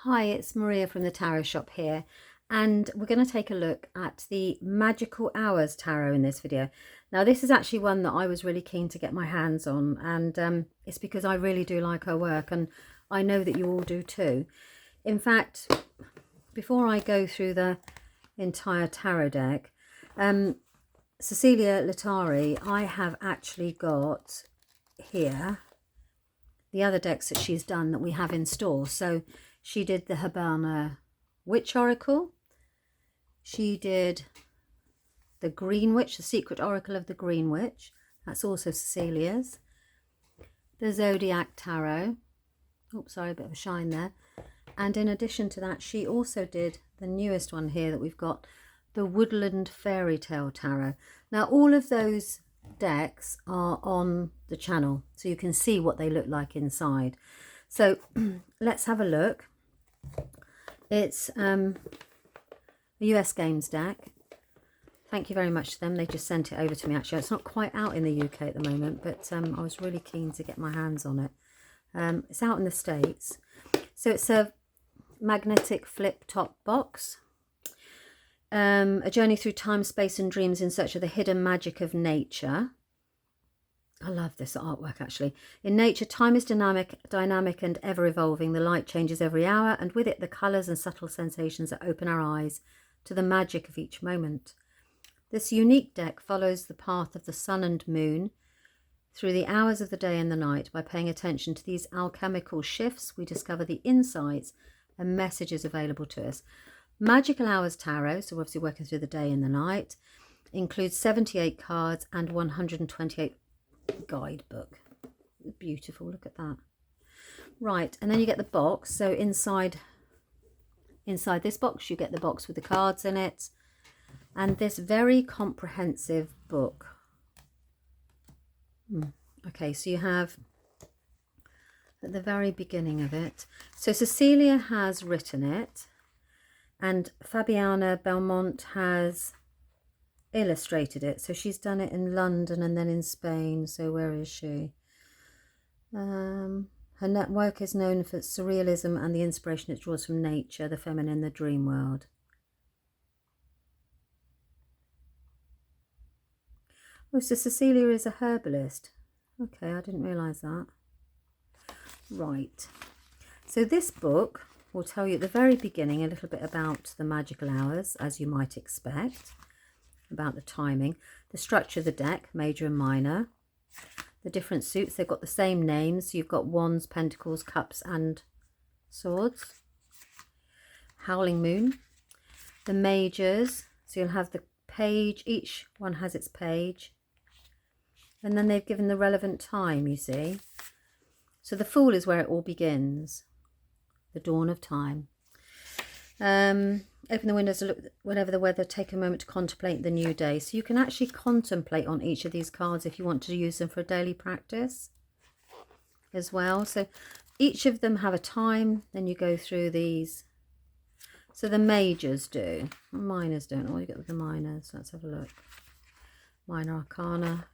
Hi, it's Maria from the Tarot Shop here, and we're going to take a look at the Magical Hours Tarot in this video. Now, this is actually one that I was really keen to get my hands on, and it's because I really do like her work, and I know that you all do too. In fact, before I go through the entire tarot deck, Cecilia Lattari, I have actually got here the other decks that she's done that we have in store. So she did the Fabiana Witch Oracle. She did the Green Witch, the Secret Oracle of the Green Witch. That's also Cecilia's. The Zodiac Tarot. Oops, sorry, a bit of a shine there. And in addition to that, she also did the newest one here that we've got, the Woodland Fairy Tale Tarot. Now, all of those decks are on the channel, so you can see what they look like inside. So let's have a look. It's a US Games deck. Thank you very much to them. They just sent it over to me. Actually, it's not quite out in the UK at the moment, but I was really keen to get my hands on it. It's out in the States. So it's a magnetic flip top box. A journey through time, space and dreams in search of the hidden magic of nature. I love this artwork, actually. In nature, time is dynamic and ever evolving. The light changes every hour, and with it the colours and subtle sensations that open our eyes to the magic of each moment. This unique deck follows the path of the sun and moon through the hours of the day and the night. By paying attention to these alchemical shifts, we discover the insights and messages available to us. Magical Hours Tarot, so we're obviously working through the day and the night, includes 78 cards and 128 guidebook. Beautiful, look at that. Right, and then you get the box. So inside this box you get the box with the cards in it, and this very comprehensive book. Okay, so you have at the very beginning of it, so Cecilia has written it, and Fabiana Belmonte has illustrated it. So she's done it in London and then in Spain. So where is she? Her network is known for surrealism and the inspiration it draws from nature, the feminine, the dream world. Oh, so Cecilia is a herbalist. Okay, I didn't realise that. Right. So this book will tell you at the very beginning a little bit about the magical hours, as you might expect, about the timing, the structure of the deck, major and minor, the different suits. They've got the same names. So you've got wands, pentacles, cups and swords. Howling moon, the majors. So you'll have the page, each one has its page, and then they've given the relevant time, you see. So the Fool is where it all begins, the dawn of time. Open the windows to look whenever the weather. Take a moment to contemplate the new day. So you can actually contemplate on each of these cards if you want to use them for a daily practice as well. So each of them have a time. Then you go through these. So the majors do. Minors don't. Oh, you get with the minors. Let's have a look. Minor arcana.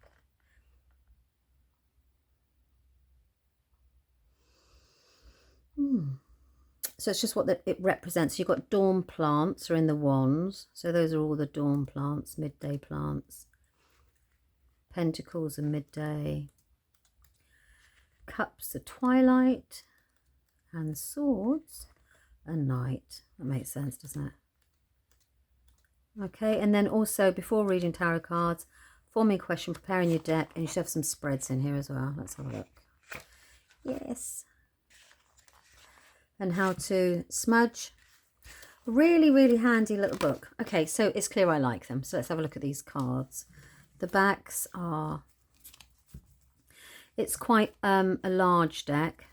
So it's just what it represents. You've got dawn plants are in the wands. So those are all the dawn plants, midday plants. Pentacles are midday. Cups are twilight. And swords are night. That makes sense, doesn't it? Okay, and then also before reading tarot cards, forming a question, preparing your deck, and you should have some spreads in here as well. Let's have a look. Yes. And how to smudge. Really, really handy little book. Okay, so it's clear I like them. So let's have a look at these cards. The backs are, it's quite a large deck.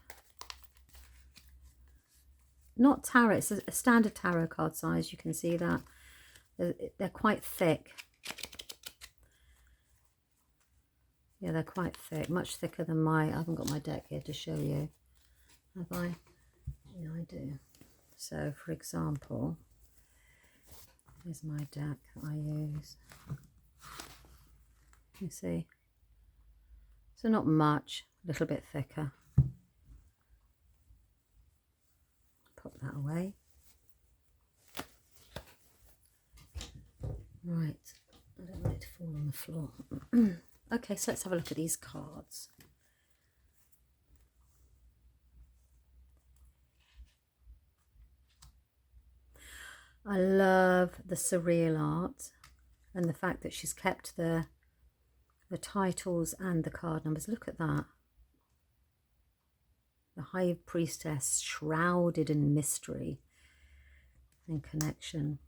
Not tarot, it's a standard tarot card size. You can see that. They're quite thick. Yeah, they're quite thick, much thicker than I haven't got my deck here to show you. Have I? Yeah, I do. So, for example, here's my deck that I use. You see? So not much, a little bit thicker. Pop that away. Right, I don't want it to fall on the floor. Okay, so let's have a look at these cards. I love the surreal art and the fact that she's kept the titles and the card numbers. Look at that. The High Priestess, shrouded in mystery and connection.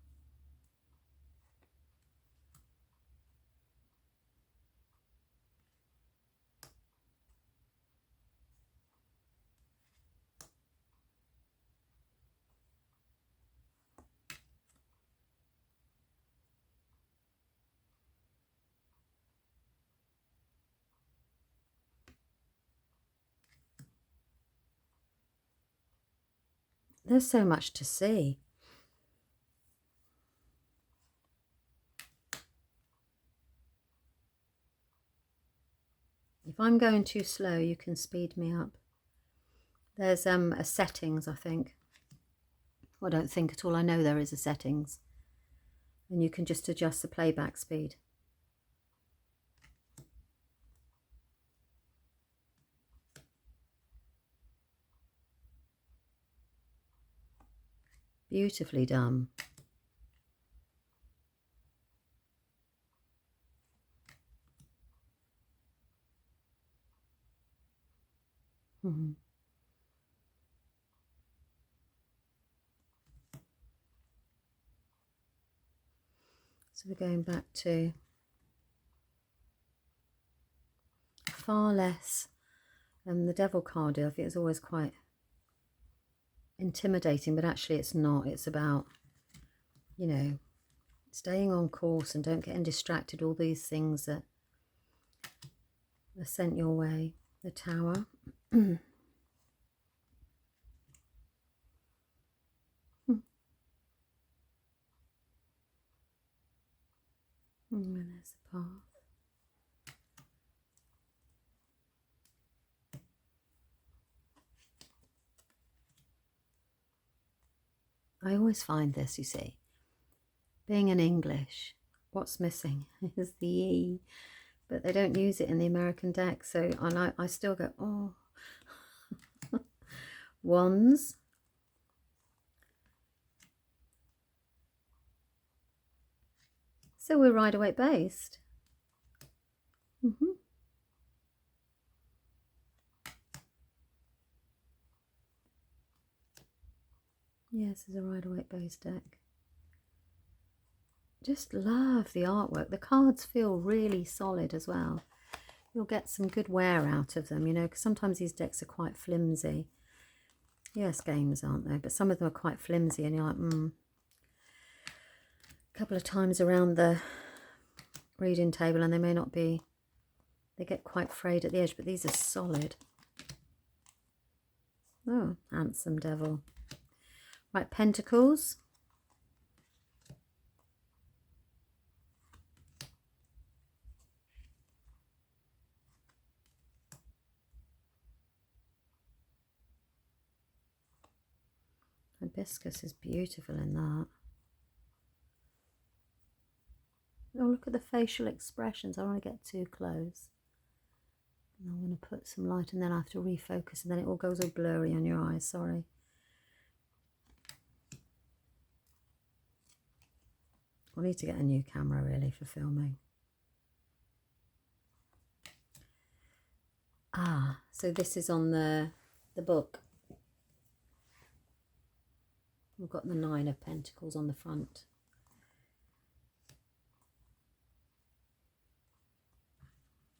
There's so much to see. If I'm going too slow, you can speed me up. There's a settings, I think. Well, I don't think at all. I know there is a settings. And you can just adjust the playback speed. Beautifully done. Mm-hmm. So we're going back to far less the devil card. I think it's always quite intimidating, but actually it's not. It's about, you know, staying on course and don't getting distracted. All these things that are sent your way. The Tower. And there's the path. I always find this, you see, being in English, what's missing is the E, but they don't use it in the American deck. So I still go, oh, Wands. So we're Rider-Waite based. Yes, it's a Rider-Waite based deck. Just love the artwork. The cards feel really solid as well. You'll get some good wear out of them, you know, because sometimes these decks are quite flimsy. Yes, games, aren't they? But some of them are quite flimsy and you're like, a couple of times around the reading table and they may not be, they get quite frayed at the edge, but these are solid. Oh, handsome devil. Right, Pentacles. Hibiscus is beautiful in that. Oh, look at the facial expressions. I don't want to get too close. And I'm going to put some light and then I have to refocus and then it all goes all blurry on your eyes. Sorry. I need to get a new camera really for filming. Ah, so this is on the book. We've got the 9 of Pentacles on the front.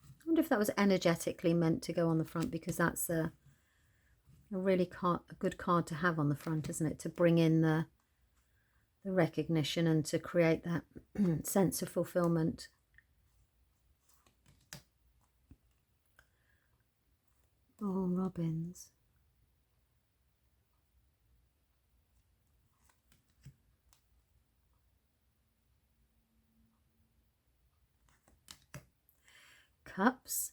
I wonder if that was energetically meant to go on the front, because that's a really a good card to have on the front, isn't it? To bring in the recognition and to create that sense of fulfillment. Oh, robins. Cups.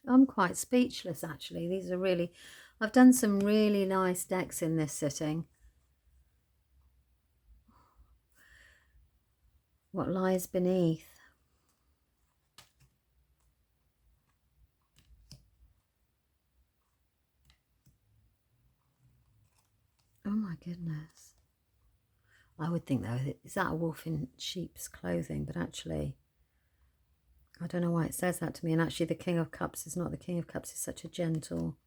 I'm quite speechless actually. These are really, I've done some really nice decks in this sitting. What lies beneath? Oh my goodness. I would think though, is that a wolf in sheep's clothing? But actually, I don't know why it says that to me. And actually the King of Cups is not the King of Cups. Is such a gentle...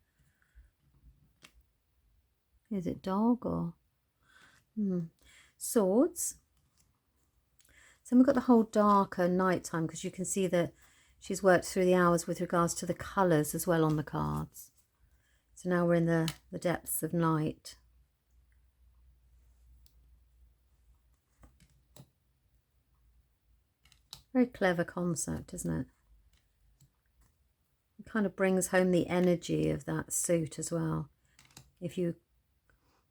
Is it dog or... Swords. So we've got the whole darker nighttime because you can see that she's worked through the hours with regards to the colours as well on the cards. So now we're in the depths of night. Very clever concept, isn't it? It kind of brings home the energy of that suit as well, if you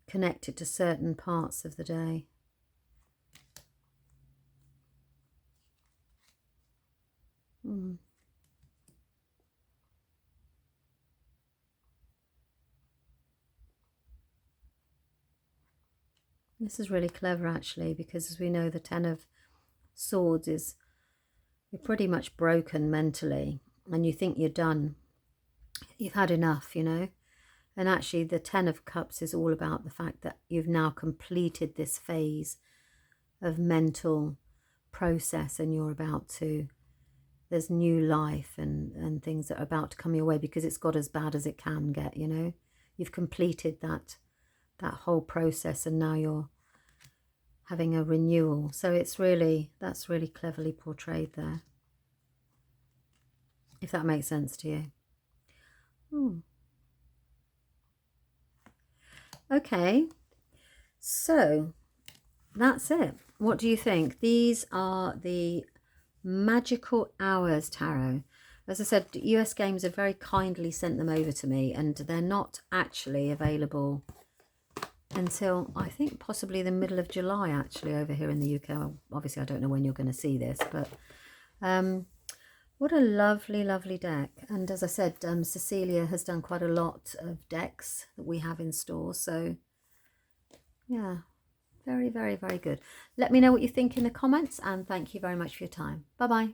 connect it to certain parts of the day. This is really clever actually, because as we know, the Ten of Swords is, you're pretty much broken mentally and you think you're done. You've had enough, you know. And actually the Ten of Cups is all about the fact that you've now completed this phase of mental process and you're about to, there's new life and things that are about to come your way because it's got as bad as it can get, you know. You've completed that whole process and now you're having a renewal. So it's really, that's really cleverly portrayed there, if that makes sense to you. Okay, so that's it. What do you think? These are the Magical Hours Tarot. As I said, US Games have very kindly sent them over to me, and they're not actually available until I think possibly the middle of July actually over here in the UK. Obviously I don't know when you're going to see this, but what a lovely, lovely deck. And as I said, Cecilia has done quite a lot of decks that we have in store. So, yeah, very, very, very good. Let me know what you think in the comments. And thank you very much for your time. Bye-bye.